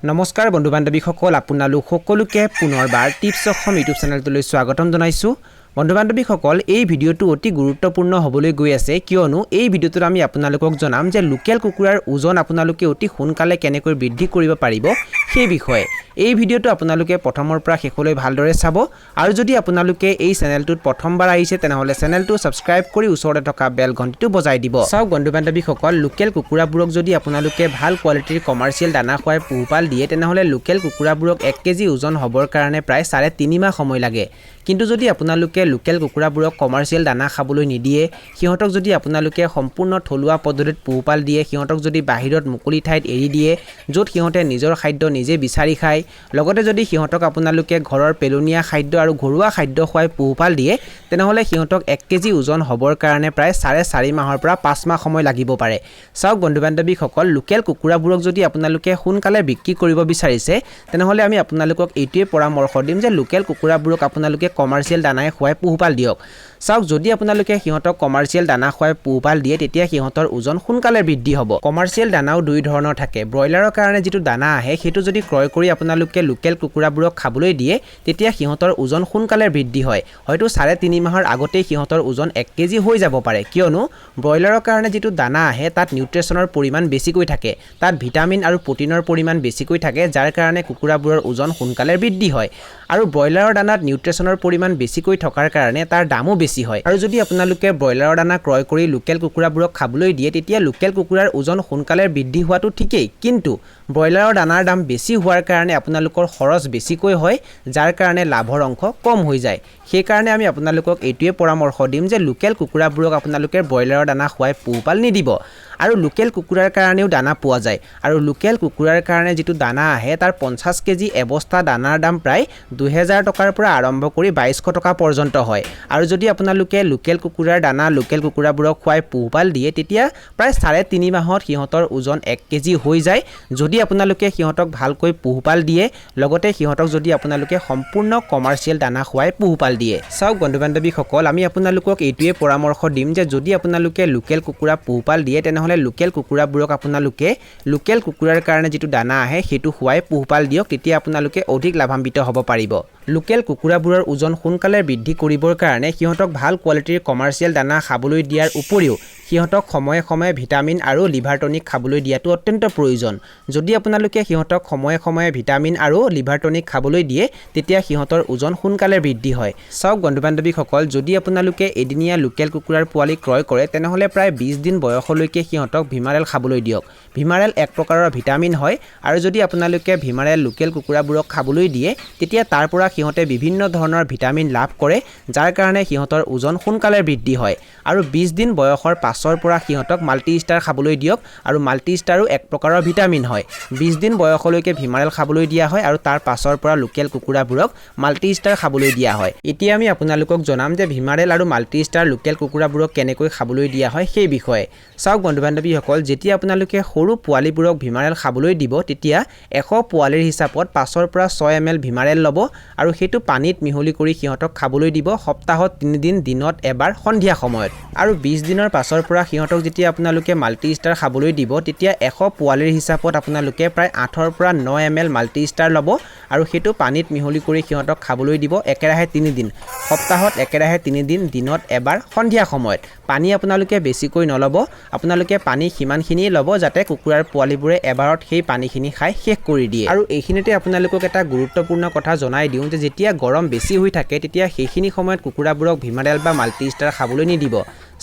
নমস্কাৰ বন্ধু বান্ধৱীসকল আপোনালোক সকলোকে পুনৰবাৰ টিপছ অসম ইউটিউব চেনেলটোলৈ স্বাগতম জনাইছোঁ। বন্ধু বান্ধৱীসকল এই ভিডিঅ'টো অতি গুৰুত্বপূৰ্ণ হ'বলৈ গৈ আছে কিয়নো এই ভিডিঅ'টোত আমি আপোনালোকক জনাম যে লোকেল কুকুৰাৰ ওজন আপোনালোকে অতি সোনকালে কেনেকৈ বৃদ্ধি কৰিব পাৰিব সেই বিষয়ে। এই ভিডিঅ'টো আপোনালোকে প্ৰথমৰ পৰা শেষলৈ ভালদৰে চাব আৰু যদি আপোনালোকে এই চেনেলটোত প্ৰথমবাৰ আহিছে তেনেহলে চেনেলটো সাবস্ক্ৰাইব কৰি ওচৰতে থকা বেল ঘণ্টিটো বজাই দিব। চাওক বন্ধু বান্ধৱীসকল লোকেল কুকুৰাবোৰক যদি আপোনালোকে ভাল কোৱালিটিৰ কমাৰ্চিয়েল দানা খুৱাই পোহপাল দিয়ে তেনেহলে লোকেল কুকুৰাবোৰক 1 কেজি ওজন হ'বৰ কাৰণে প্ৰায় 3.5 মাহ সময় লাগে। কিন্তু যদি আপোনালোকে লোকেল কুকুৰাবোৰক কমাৰ্চিয়েল দানা খাবলৈ নিদিয়ে, সিহঁতক যদি আপোনালোকে সম্পূৰ্ণ থলুৱা পদ্ধতিত পোহপাল দিয়ে, সিহঁতক যদি বাহিৰত মুকলি ঠাইত এৰি দিয়ে য'ত সিহঁতে নিজৰ খাদ্য নিজে বিচাৰি খায়, লগতে যদি সিহঁতক আপোনালোকে ঘৰৰ পেলনীয়া খাদ্য আৰু ঘৰুৱা খাদ্য খুৱাই পোহপাল দিয়ে তেনেহলে সিহঁতক 1 কেজি ওজন হ'বৰ কাৰণে প্ৰায় 4.5 মাহৰ পৰা 5 মাহ সময় লাগিব পাৰে। চাওক বন্ধু বান্ধৱীসকল লোকেল কুকুৰাবোৰক যদি আপোনালোকে সোনকালে বিক্ৰী কৰিব বিচাৰিছে তেনেহলে আমি আপোনালোকক এইটোৱে পৰামৰ্শ দিম যে লোকেল কুকুৰাবোৰক আপোনালোকে কমাৰ্চিয়েল দানাই খুৱাই পোহপাল দিয়ক। চাওক যদি আপোনালোকে সিহঁতক কমাৰ্চিয়েল দানা খুৱাই পোহপাল দিয়ে তেতিয়া সিহঁতৰ ওজন সোনকালে বৃদ্ধি হ'ব। কমাৰ্চিয়েল দানাও দুই ধৰণৰ থাকে। ব্ৰইলাৰৰ কাৰণে যিটো দানা আহে সেইটো যদি ক্ৰয় কৰি আপোনালোকে লোকেল কুকুৰাবোৰক খাবলৈ দিয়ে তেতিয়া সিহঁতৰ ওজন সোনকালে বৃদ্ধি হয়। হয়তো 3.5 মাহৰ আগতেই সিহঁতৰ ওজন 1 কেজি হৈ যাব পাৰে কিয়নো ব্ৰইলাৰৰ কাৰণে যিটো দানা আহে তাত নিউট্ৰিচনৰ পৰিমাণ বেছিকৈ থাকে, তাত ভিটামিন আৰু প্ৰটিনৰ পৰিমাণ বেছিকৈ থাকে যাৰ কাৰণে কুকুৰাবোৰৰ ওজন সোনকালে বৃদ্ধি হয়। আৰু ব্ৰইলাৰৰ দানাত নিউট্ৰিচনৰ পৰিমাণ বেছিকৈ থকাৰ কাৰণে তাৰ দামো বেছি হয়। আৰু যদি আপোনালোকে ব্ৰইলাৰৰ দানা ক্ৰয় কৰি লোকেল কুকুৰাবোৰক খাবলৈ দিয়ে তেতিয়া লোকেল কুকুৰাৰ ওজন সোনকালে বৃদ্ধি হোৱাটো ঠিকেই, কিন্তু ব্ৰইলাৰৰ দানাৰ দাম বেছি হোৱাৰ কাৰণে আপোনালোকৰ খৰচ বেছিকৈ হয় যাৰ কাৰণে লাভৰ অংশ কম হৈ যায়। সেই কাৰণে আমি আপোনালোকক এইটোৱে পৰামৰ্শ দিম যে লোকেল কুকুৰাবোৰক আপোনালোকে ব্ৰইলাৰৰ দানা খুৱাই পোহপাল নিদিব। আৰু লোকেল কুকুৰাৰ কাৰণেও দানা পোৱা যায় আৰু লোকেল কুকুৰাৰ কাৰণে যিটো দানা আহে তাৰ 50 কেজি এবস্তা দানাৰ দাম প্ৰায় 2000 টকাৰ পৰা আৰম্ভ কৰি 2200 টকা পৰ্যন্ত হয়। আৰু যদি আপোনালোকে লোকেল কুকুৰাৰ দানা লোকেল কুকুৰাবোৰক খুৱাই পোহপাল দিয়ে তেতিয়া প্ৰায় 3.5 মাহত সিহঁতৰ ওজন 1 কেজি হৈ যায় যদি আপোনালোকে সিহঁতক ভালকৈ পোহপাল দিয়ে, লগতে সিহঁতক যদি আপোনালোকে সম্পূৰ্ণ কমাৰ্চিয়েল দানা খুৱাই পোহপাল দিয়ে। চাওক বন্ধু বান্ধৱীসকল আমি আপোনালোকক এইটোৱে পৰামৰ্শ দিম যে যদি আপোনালোকে লোকেল কুকুৰা পোহপাল দিয়ে তেনেহলে লোকেল কুকুৰাবোৰক আপোনালোকে লোকেল কুকুৰাৰ কাৰণে যিটো দানা আহে সেইটো খুৱাই পোহপাল দিয়ক, তেতিয়া আপোনালোকে অধিক লাভান্বিত হ'ব পাৰিব। লোকেল কুকুৰাবোৰৰ ওজন সোনকালে বৃদ্ধি কৰিবৰ কাৰণে সিহঁতক ভাল কোৱালিটিৰ কমাৰ্চিয়েল দানা খাবলৈ দিয়াৰ উপৰিও সিহঁতক সময়ে সময়ে ভিটামিন আৰু লিভাৰ টনিক খাবলৈ দিয়াটো অত্যন্ত প্ৰয়োজন। যদি আপোনালোকে সিহঁতক সময়ে সময়ে ভিটামিন আৰু লিভাৰ টনিক খাবলৈ দিয়ে তেতিয়া সিহঁতৰ ওজন সোনকালে বৃদ্ধি হয়। চাওক বন্ধু বান্ধৱীসকল যদি আপোনালোকে এদিনীয়া লোকেল কুকুৰাৰ পোৱালি ক্ৰয় কৰে তেনেহলে প্ৰায় 20 দিন বয়সলৈকে সিহঁতক ভিমাৰেল খাবলৈ দিয়ক। ভিমাৰেল এক প্ৰকাৰৰ ভিটামিন হয় আৰু যদি আপোনালোকে ভিমাৰেল লোকেল কুকুৰাবোৰক খাবলৈ দিয়ে তেতিয়া তাৰ পৰা সিহঁতে বিভিন্ন ধৰণৰ ভিটামিন লাভ কৰে যাৰ কাৰণে সিহঁতৰ ওজন সোনকালে বৃদ্ধি হয়। আৰু 20 দিন বয়সৰ পাছৰ পৰা সিহঁতক মাল্টি ষ্টাৰ খাবলৈ দিয়ক আৰু মাল্টি ষ্টাৰো এক প্ৰকাৰৰ ভিটামিন হয়। 20 দিন বয়সলৈকে ভিমাৰেল খাবলৈ দিয়া হয় আৰু তাৰ পাছৰ পৰা লোকেল কুকুৰাবোৰক মাল্টি ষ্টাৰ খাবলৈ দিয়া হয়। এতিয়া আমি আপোনালোকক জনাম যে ভিমাৰেল আৰু মাল্টি ষ্টাৰ লোকেল কুকুৰাবোৰক কেনেকৈ খাবলৈ দিয়া হয় সেই বিষয়ে। চাওক বন্ধু বান্ধৱীসকল যেতিয়া আপোনালোকে সৰু পোৱালিবোৰক ভিমাৰেল খাবলৈ দিব তেতিয়া 100 পোৱালিৰ হিচাপত 5 পৰা 6 ml ভিমাৰেল ল'ব আৰু সেইটো পানীত মিহলি কৰি সিহঁতক খাবলৈ দিব সপ্তাহত 3 দিন, দিনত এবাৰ, সন্ধিয়া সময়ত। আৰু 20 দিনৰ পাছৰ পৰা সিহঁতক যেতিয়া আপোনালোকে মাল্টি ষ্টাৰ খাবলৈ দিব তেতিয়া 100 পোৱালিৰ হিচাপত আপোনালোকে প্ৰায় 8 পৰা 9 ml মাল্টি ষ্টাৰ ল'ব আৰু সেইটো পানীত মিহলি কৰি সিহঁতক খাবলৈ দিব একেৰাহে 3 দিন, সপ্তাহত একেৰাহে 3 দিন, দিনত এবাৰ, সন্ধিয়া সময়ত। পানী আপোনালোকে বেছিকৈ নল'ব, আপোনালোকে পানী সিমানখিনিয়ে ল'ব যাতে কুকুৰাৰ পোৱালিবোৰে এবাৰত সেই পানীখিনি খাই শেষ কৰি দিয়ে। আৰু এইখিনিতে আপোনালোকক এটা গুৰুত্বপূৰ্ণ কথা জনাই দিওঁ যে যেতিয়া গৰম বেছি হৈ থাকে তেতিয়া সেইখিনি সময়ত কুকুৰাবোৰক ভিমাৰেল বা মাল্টি ষ্টাৰ খাবলৈ নিদিব।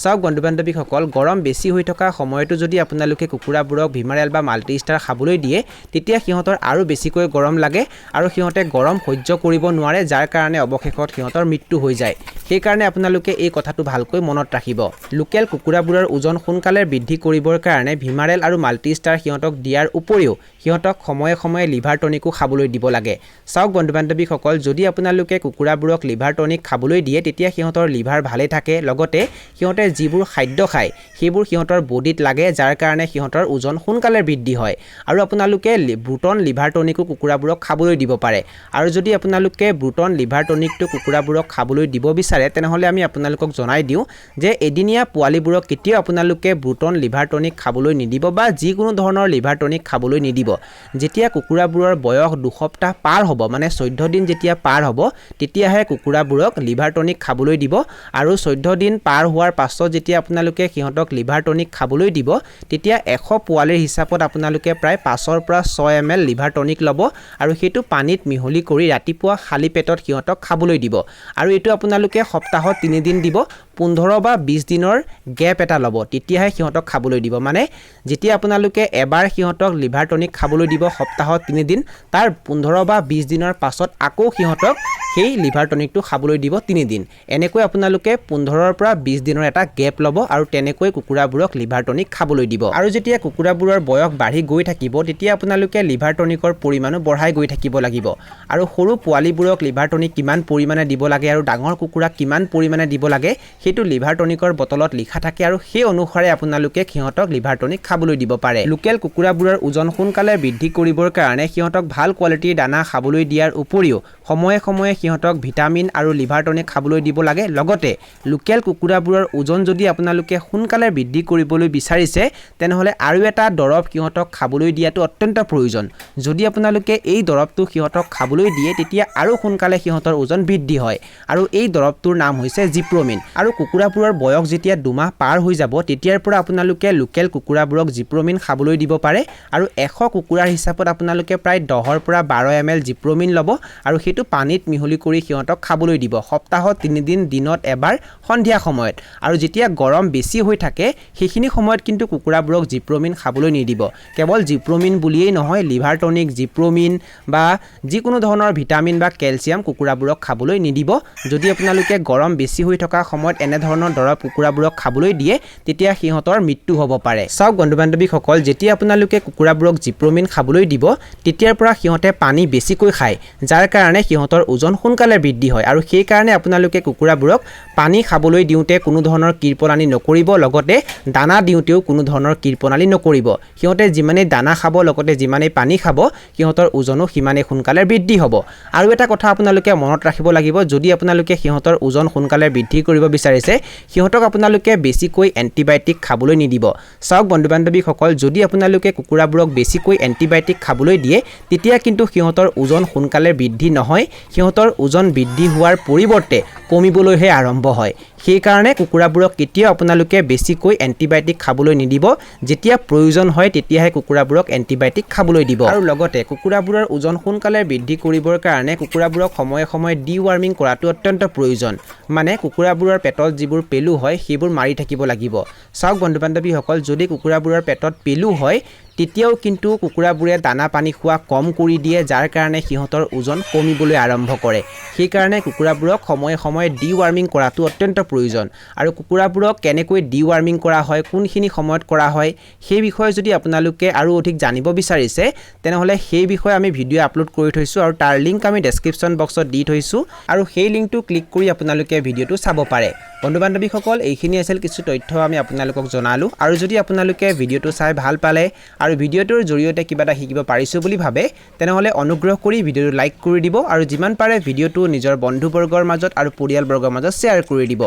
চাওক বন্ধু বান্ধৱীসকল গৰম বেছি হৈ থকা সময়তো যদি আপোনালোকে কুকুৰাবোৰক ভিমাৰেল বা মাল্টি ষ্টাৰ খাবলৈ দিয়ে তেতিয়া সিহঁতৰ আৰু বেছিকৈ গৰম লাগে আৰু সিহঁতে গৰম সহ্য কৰিব নোৱাৰে যাৰ কাৰণে অৱশেষত সিহঁতৰ মৃত্যু হৈ যায়। সেইকাৰণে আপোনালোকে এই কথাটো ভালকৈ মনত ৰাখিব। লোকেল কুকুৰাবোৰৰ ওজন সোনকালে বৃদ্ধি কৰিবৰ কাৰণে ভিমাৰেল আৰু মাল্টি ষ্টাৰ সিহঁতক দিয়াৰ উপৰিও সিহঁতক সময়ে সময়ে লিভাৰ টনিকো খাবলৈ দিব লাগে। চাওক বন্ধু বান্ধৱীসকল যদি আপোনালোকে কুকুৰাবোৰক লিভাৰ টনিক খাবলৈ দিয়ে তেতিয়া সিহঁতৰ লিভাৰ ভালে থাকে, লগতে সিহঁতে যিবোৰ খাদ্য খায় সেইবোৰ সিহঁতৰ বডিত লাগে যাৰ কাৰণে সিহঁতৰ ওজন সোনকালে বৃদ্ধি হয়। আৰু আপোনালোকে ব্ৰুটন লিভাৰ টনিকো কুকুৰাবোৰক খাবলৈ দিব পাৰে। আৰু যদি আপোনালোকে ব্ৰুটন লিভাৰ টনিকটো কুকুৰাবোৰক খাবলৈ দিব বিচাৰে তেনেহলে আমি আপোনালোকক জনাই দিওঁ যে এদিনীয়া পোৱালিবোৰক কেতিয়াও আপোনালোকে ব্ৰুটন লিভাৰ টনিক খাবলৈ নিদিব বা যিকোনো ধৰণৰ লিভাৰ টনিক খাবলৈ নিদিব। দিব যেতিয়া কুকুৰাবোৰৰ বয়স 2 সপ্তাহ পাৰ হ'ব মানে 14 দিন যেতিয়া পাৰ হ'ব তেতিয়াহে কুকুৰাবোৰক লিভাৰ টনিক খাবলৈ দিব আৰু 14 দিন পাৰ হোৱাৰ পাছত যেতিয়া আপোনালোকে সিহঁতক লিভাৰ টনিক খাবলৈ দিব তেতিয়া 100 পোৱালিৰ হিচাপত আপোনালোকে প্ৰায় 5 ৰ পৰা 6 ml লিভাৰ টনিক ল'ব আৰু সেইটো পানীত মিহলি কৰি ৰাতিপুৱা খালি পেটত সিহঁতক খাবলৈ দিব আৰু এইটো আপোনালোকে সপ্তাহত 3 দিন দিব 15 বা 20 দিনৰ গ্যাপ এটা ল'ব তেতিয়াহে সিহঁতক খাবলৈ দিব মানে যেতিয়া আপোনালোকে এবাৰ সিহঁতক লিভাৰ টনিক খাবলৈ দিব সপ্তাহত 3 দিন তাৰ 15 বা 20 দিনৰ পাছত আকৌ সিহঁতক সেই লিভাৰ টনিকটো খাবলৈ দিব 3 দিন এনেকৈ আপোনালোকে 15 ৰ পৰা 20 দিনৰ এটা গ্যাপ ল'ব আৰু তেনেকৈ কুকুৰাবোৰক লিভাৰ টনিক খাবলৈ দিব আৰু যেতিয়া কুকুৰাবোৰৰ বয়স বাঢ়ি গৈ থাকিব তেতিয়া আপোনালোকে লিভাৰ টনিকৰ পৰিমাণো বঢ়াই গৈ থাকিব লাগিব আৰু সৰু পোৱালিবোৰক লিভাৰ টনিক কিমান পৰিমাণে দিব লাগে আৰু ডাঙৰ কুকুৰাক কিমান পৰিমাণে দিব লাগে সেইটো লিভাৰ টনিকৰ বটলত লিখা থাকে আৰু সেই অনুসাৰে আপোনালোকে সিহঁতক লিভাৰ টনিক খাবলৈ দিব পাৰে লোকেল কুকুৰাবোৰৰ ওজন সোনকালে বৃদ্ধি কৰিবৰ কাৰণে সিহঁতক ভাল কোৱালিটিৰ দানা খাবলৈ দিয়াৰ উপৰিও সময়ে সময়ে সিহঁতক ভিটামিন আৰু লিভাৰ টনিক খাবলৈ দিব লাগে লগতে লোকেল কুকুৰাবোৰৰ ওজন যদি আপোনালোকে সোনকালে বৃদ্ধি কৰিবলৈ বিচাৰিছে তেনেহলে আৰু এটা দৰৱ সিহঁতক খাবলৈ দিয়াটো অত্যন্ত প্ৰয়োজন যদি আপোনালোকে এই দৰৱটো সিহঁতক খাবলৈ দিয়ে তেতিয়া আৰু সোনকালে সিহঁতৰ ওজন বৃদ্ধি হয় আৰু এই দৰৱটোৰ নাম হৈছে জিপ্ৰমিন আৰু কুকুৰাবোৰৰ বয়স যেতিয়া 2 মাহ পাৰ হৈ যাব তেতিয়াৰ পৰা আপোনালোকে লোকেল কুকুৰাবোৰক জিপ্ৰমিন খাবলৈ দিব পাৰে আৰু 100 কুকুৰাৰ হিচাপত আপোনালোকে প্ৰায় 10 ৰ পৰা 12 ml জিপ্ৰমিন ল'ব আৰু সেইটো পানীত মিহলি কৰি সিহঁতক খাবলৈ দিব সপ্তাহত 3 দিন দিনত এবাৰ সন্ধিয়া সময়ত আৰু যেতিয়া গৰম বেছি হৈ থাকে সেইখিনি সময়ত কিন্তু কুকুৰাবোৰক জিপ্ৰমিন খাবলৈ নিদিব কেৱল জিপ্ৰমিন বুলিয়েই নহয় লিভাৰ টনিক জিপ্ৰমিন বা যিকোনো ধৰণৰ ভিটামিন বা কেলচিয়াম কুকুৰাবোৰক খাবলৈ নিদিব যদি আপোনালোকে গৰম বেছি হৈ থকা সময়ত এনে ধৰণৰ দৰৱ কুকুৰাবোৰক খাবলৈ দিয়ে তেতিয়া সিহঁতৰ মৃত্যু হ'ব পাৰে চাওক বন্ধু বান্ধৱীসকল যেতিয়া আপোনালোকে কুকুৰাবোৰক জিপ্ৰমিন খাবলৈ দিব তেতিয়াৰ পৰা সিহঁতে পানী বেছিকৈ খায় যাৰ কাৰণে সিহঁতৰ ওজন সোনকালে বৃদ্ধি হয় আৰু সেই কাৰণে আপোনালোকে কুকুৰাবোৰক পানী খাবলৈ দিওঁতে কোনো ধৰণৰ কৃপণালি নকৰিব লগতে দানা দিওঁতেও কোনো ধৰণৰ কৃপণালি নকৰিব সিহঁতে যিমানে দানা খাব লগতে যিমানে পানী খাব সিহঁতৰ ওজনো সিমানে সোনকালে বৃদ্ধি হ'ব আৰু এটা কথা আপোনালোকে মনত ৰাখিব লাগিব যদি আপোনালোকে সিহঁতৰ ওজন সোনকালে বৃদ্ধি কৰিব বিচাৰিছে সিহঁতক আপোনালোকে বেছিকৈ এন্টিবায়োটিক খাবলৈ নিদিব চাওক বন্ধু বান্ধৱীসকল যদি আপোনালোকে কুকুৰাবোৰক বেছিকৈ এন্টিবায়োটিক খাবলৈ দিয়ে তেতিয়া কিন্তু সিহঁতৰ ওজন সোনকালে বৃদ্ধি নহয় সিহঁতৰ ওজন বৃদ্ধি হোৱাৰ পৰিৱৰ্তে কমিবলৈহে আৰম্ভ হয় সেই কাৰণে কুকুৰাবোৰক কেতিয়াও আপোনালোকে বেছিকৈ এন্টিবায়োটিক খাবলৈ নিদিব যেতিয়া প্ৰয়োজন হয় তেতিয়াহে কুকুৰাবোৰক এন্টিবায়োটিক খাবলৈ দিব আৰু লগতে কুকুৰাবোৰৰ ওজন সোনকালে বৃদ্ধি কৰিবৰ কাৰণে কুকুৰাবোৰক সময়ে সময়ে ডিৱাৰ্মিং কৰাটো অত্যন্ত প্ৰয়োজন মানে কুকুৰাবোৰৰ পেটত যিবোৰ পেলু হয় সেইবোৰ মাৰি থাকিব লাগিব চাওক বন্ধু বান্ধৱীসকল যদি কুকুৰাবোৰৰ পেটত পেলু হয় তেতিয়াও কিন্তু কুকুৰাবোৰে দানা পানী খোৱা কম কৰি দিয়ে যাৰ কাৰণে সিহঁতৰ ওজন কমিবলৈ আৰম্ভ কৰে সেই কাৰণে কুকুৰাবোৰক সময়ে সময়ে ডিৱাৰ্মিং কৰাটো অত্যন্ত প্ৰয়োজন আৰু কুকুৰাবোৰক কেনেকৈ ডিৱাৰ্মিং কৰা হয় কোনখিনি সময়ত কৰা হয় সেই বিষয়ে যদি আপোনালোকে আৰু অধিক জানিব বিচাৰিছে তেনেহলে সেই বিষয়ে আমি ভিডিও আপলোড কৰি থৈছো আৰু তাৰ লিংক আমি ডেসক্ৰিপচন বক্সত দি থৈছো আৰু সেই লিংকটো ক্লিক কৰি আপোনালোকে ভিডিওটো চাব পাৰে বন্ধু বান্ধৱীসকল এইখিনি আছিল কিছু তথ্য আমি আপোনালোকক জনালো আৰু যদি আপোনালোকে ভিডিওটো চাই ভাল পালে আৰু ভিডিওটোৰ জৰিয়তে কিবা এটা শিকিব পাৰিছো বুলি ভাবে তেনেহলে অনুগ্ৰহ কৰি ভিডিওটো লাইক কৰি দিব আৰু যিমান পাৰে ভিডিওটো নিজৰ বন্ধুবৰ্গৰ মাজত আৰু পৰিয়ালবৰ্গৰ মাজত শ্বেয়াৰ কৰি দিব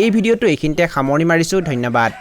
এই ভিডিওটো এইখিনিতে সামৰণি মাৰিছো ধন্যবাদ